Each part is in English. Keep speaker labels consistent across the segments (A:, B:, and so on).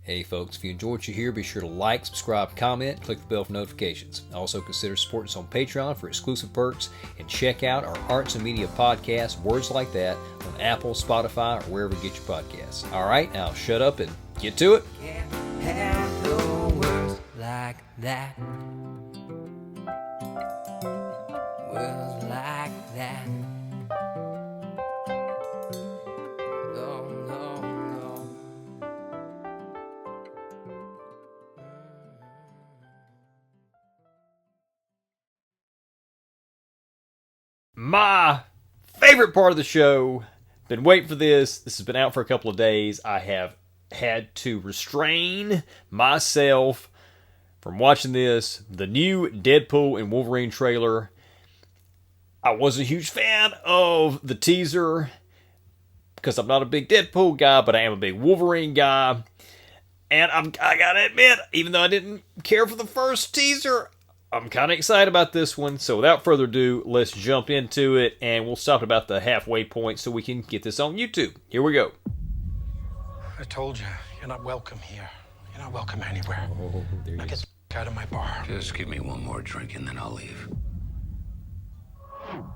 A: Hey folks, if you enjoyed what you hear, be sure to like, subscribe, comment, click the bell for notifications. Also consider supporting us on Patreon for exclusive perks, and check out our Arts and Media podcast, Words Like That, on Apple, Spotify, or wherever you get your podcasts. Alright, now shut up and get to it.
B: Can't handle words like that. Words like that. No, no, no.
A: My favorite part of the show. Been waiting for this. This has been out for a couple of days. I have had to restrain myself from watching this. The new Deadpool and Wolverine trailer. I wasn't a huge fan of the teaser because I'm not a big Deadpool guy, but I am a big Wolverine guy. And I gotta admit, even though I didn't care for the first teaser, I'm kind of excited about this one. So without further ado, let's jump into it, and we'll stop at about the halfway point so we can get this on YouTube. Here we go.
C: I told you, you're not welcome here. You're not welcome anywhere.
A: Oh, there
C: Now
A: he
C: get
A: is.
C: the out of my bar.
D: Just give me one more drink and then I'll leave.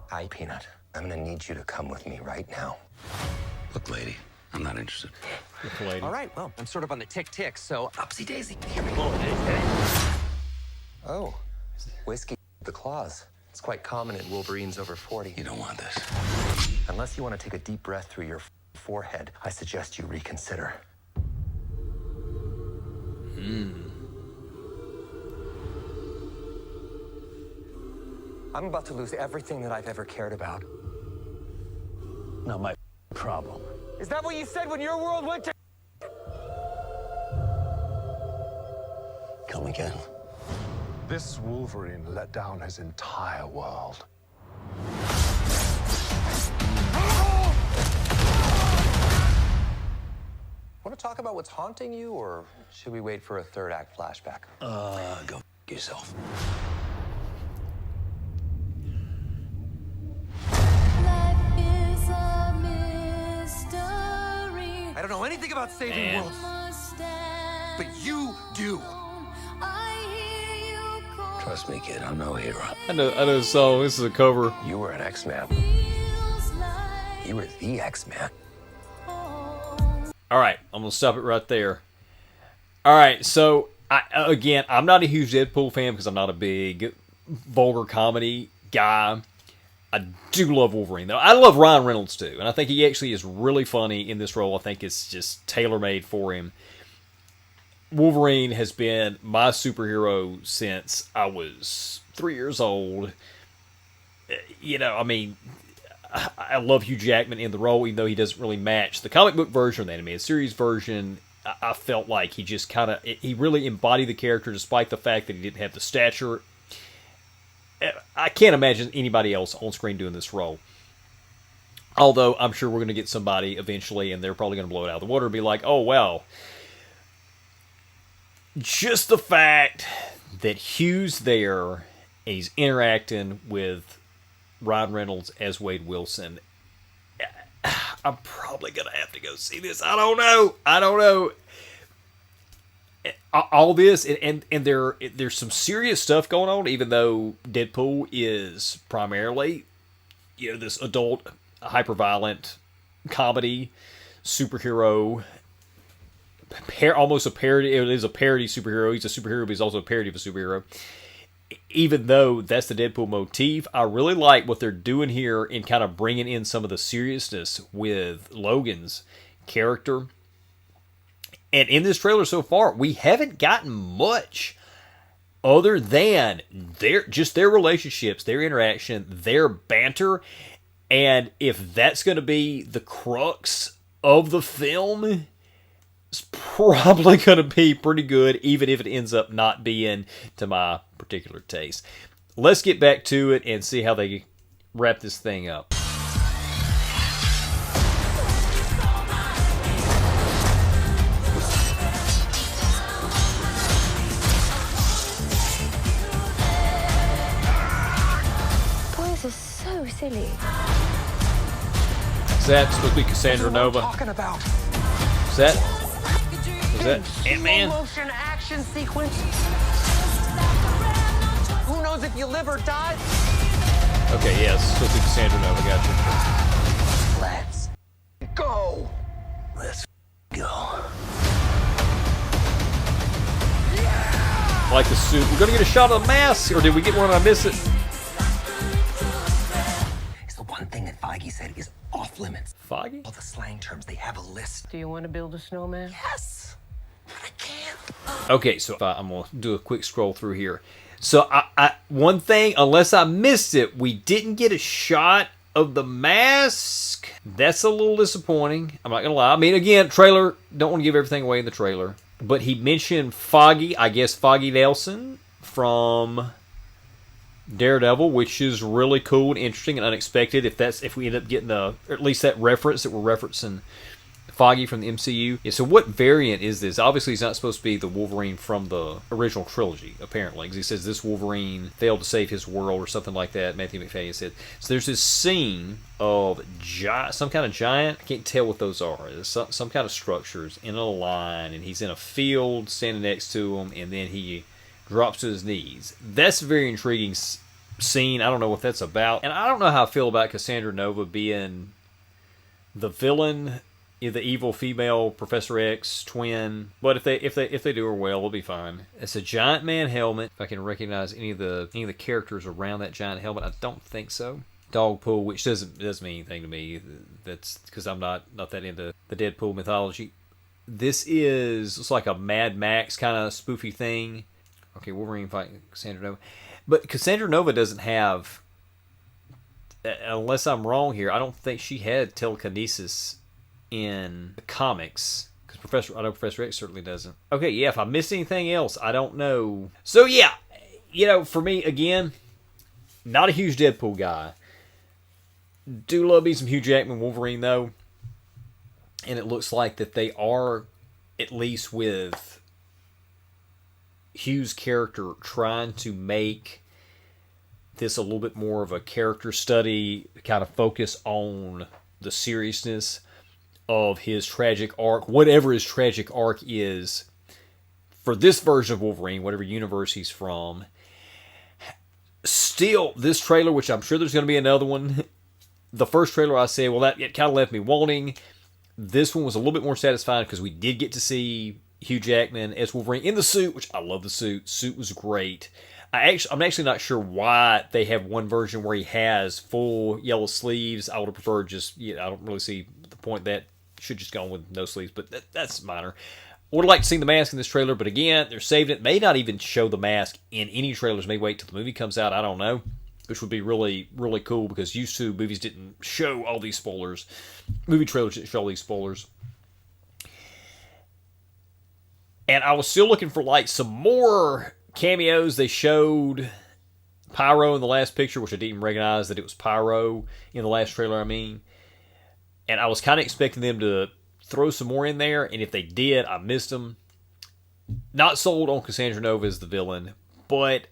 E: Hi, Peanut. I'm gonna need you to come with me right now.
D: Look, lady, I'm not interested.
A: Look, lady.
F: All right, well, I'm sort of on the tick-tick, so upsy daisy.
E: Oh, whiskey the claws. It's quite common in Wolverines over 40.
D: You don't want this.
E: Unless you want to take a deep breath through your forehead, I suggest you reconsider. I'm about to lose everything that I've ever cared about.
G: Not my problem.
E: Is that what you said when your world went to...
G: Come again.
C: This Wolverine let down his entire world.
E: Want to talk about what's haunting you, or should we wait for a third act flashback?
G: Go f yourself.
F: I don't know anything about saving worlds, but you do.
G: Trust me, kid, I'm no hero.
A: I know the song. This is a cover.
E: You were an X-Man. You were the X-Man.
A: Alright, I'm going to stop it right there. Alright, so, I'm not a huge Deadpool fan because I'm not a big vulgar comedy guy. I do love Wolverine, though. I love Ryan Reynolds, too. And I think he actually is really funny in this role. I think it's just tailor-made for him. Wolverine has been my superhero since I was 3 years old. You know, I mean, I love Hugh Jackman in the role, even though he doesn't really match the comic book version or the animated series version. I felt like he just he really embodied the character despite the fact that he didn't have the stature. I can't imagine anybody else on screen doing this role. Although, I'm sure we're going to get somebody eventually, and they're probably going to blow it out of the water and be like, oh, well. Just the fact that Hugh's there, and he's interacting with Ryan Reynolds as Wade Wilson, I'm probably going to have to go see this. I don't know. All this, and there's some serious stuff going on, even though Deadpool is primarily, you know, this adult, hyper-violent comedy superhero, almost a parody. It is a parody superhero. He's a superhero, but he's also a parody of a superhero. Even though that's the Deadpool motif, I really like what they're doing here in kind of bringing in some of the seriousness with Logan's character. And in this trailer so far, we haven't gotten much other than their relationships, their interaction, their banter. And if that's going to be the crux of the film, it's probably going to be pretty good, even if it ends up not being to my particular taste. Let's get back to it and see how they wrap this thing up.
H: Boys are so silly.
A: Is that supposed to be Cassandra Nova?
C: Talking about.
A: Is that Was that Ant-Man?
F: Motion action sequence. Who knows if you live or die?
A: Okay, yes. Supposed to be Cassandra Nova. Gotcha.
F: Let's go.
G: Let's go.
A: I like the suit. We're gonna get a shot of the mask, or did we get one and I miss it?
E: It's the one thing that Feige said is off limits.
A: Foggy?
E: All the slang terms, they have a list.
I: Do you want to build a snowman?
E: Yes, but I can't.
A: Okay, so I'm gonna do a quick scroll through here. So I one thing, unless I missed it, we didn't get a shot of the mask. That's a little disappointing. I'm not gonna lie. I mean, again, trailer. Don't want to give everything away in the trailer. But he mentioned Foggy, I guess Foggy Nelson from Daredevil, which is really cool and interesting and unexpected. If we end up getting or at least that reference that we're referencing Foggy from the MCU. Yeah, so what variant is this? Obviously, he's not supposed to be the Wolverine from the original trilogy, apparently, because he says this Wolverine failed to save his world or something like that. Matthew McFadden said. So there's this scene of some kind of giant. I can't tell what those are. There's some kind of structures in a line, and he's in a field standing next to him, and then he drops to his knees. That's a very intriguing scene. I don't know what that's about, and I don't know how I feel about Cassandra Nova being the villain, the evil female Professor X twin. But if they do her well, it'll be fine. It's a giant man helmet. If I can recognize any of the characters around that giant helmet, I don't think so. Dogpool, which doesn't mean anything to me. That's because I'm not that into the Deadpool mythology. This is like a Mad Max kind of spoofy thing. Okay, Wolverine fighting Cassandra Nova, but Cassandra Nova doesn't have, unless I'm wrong here, I don't think she had telekinesis in the comics, because I know Professor X certainly doesn't. Okay, yeah, if I missed anything else, I don't know. So yeah, for me, again, not a huge Deadpool guy. Do love me some Hugh Jackman Wolverine though, and it looks like that they are, at least with Hugh's character, trying to make this a little bit more of a character study, kind of focus on the seriousness of his tragic arc, whatever his tragic arc is for this version of Wolverine, whatever universe he's from. Still, this trailer, which I'm sure there's going to be another one, the first trailer I said, well, it kind of left me wanting. This one was a little bit more satisfying because we did get to see Hugh Jackman as Wolverine in the suit, which I love the suit. Suit was great. I'm actually not sure why they have one version where he has full yellow sleeves. I would have preferred just, I don't really see the point that should just go on with no sleeves, but that's minor. Would have liked to see the mask in this trailer, but again, they're saving it. May not even show the mask in any trailers. May wait till the movie comes out. I don't know. Which would be really, really cool, because used to movies didn't show all these spoilers. Movie trailers didn't show all these spoilers. And I was still looking for like some more cameos. They showed Pyro in the last picture, which I didn't even recognize that it was Pyro in the last trailer, And I was kind of expecting them to throw some more in there, and if they did, I missed them. Not sold on Cassandra Nova as the villain, but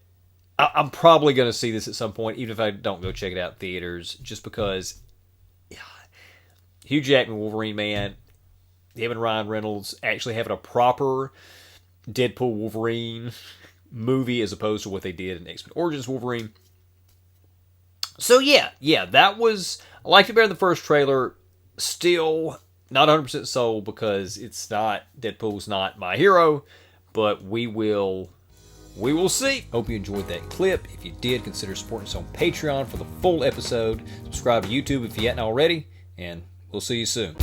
A: I'm probably going to see this at some point, even if I don't go check it out in theaters, just because Hugh Jackman, Wolverine, man, him and Ryan Reynolds actually having a proper Deadpool Wolverine movie as opposed to what they did in X-Men Origins Wolverine. So yeah, that was, I liked it better than the first trailer. Still not 100% sold because Deadpool's not my hero, but we will see. Hope you enjoyed that clip. If you did, consider supporting us on Patreon for the full episode. Subscribe to YouTube if you hadn't already, and we'll see you soon.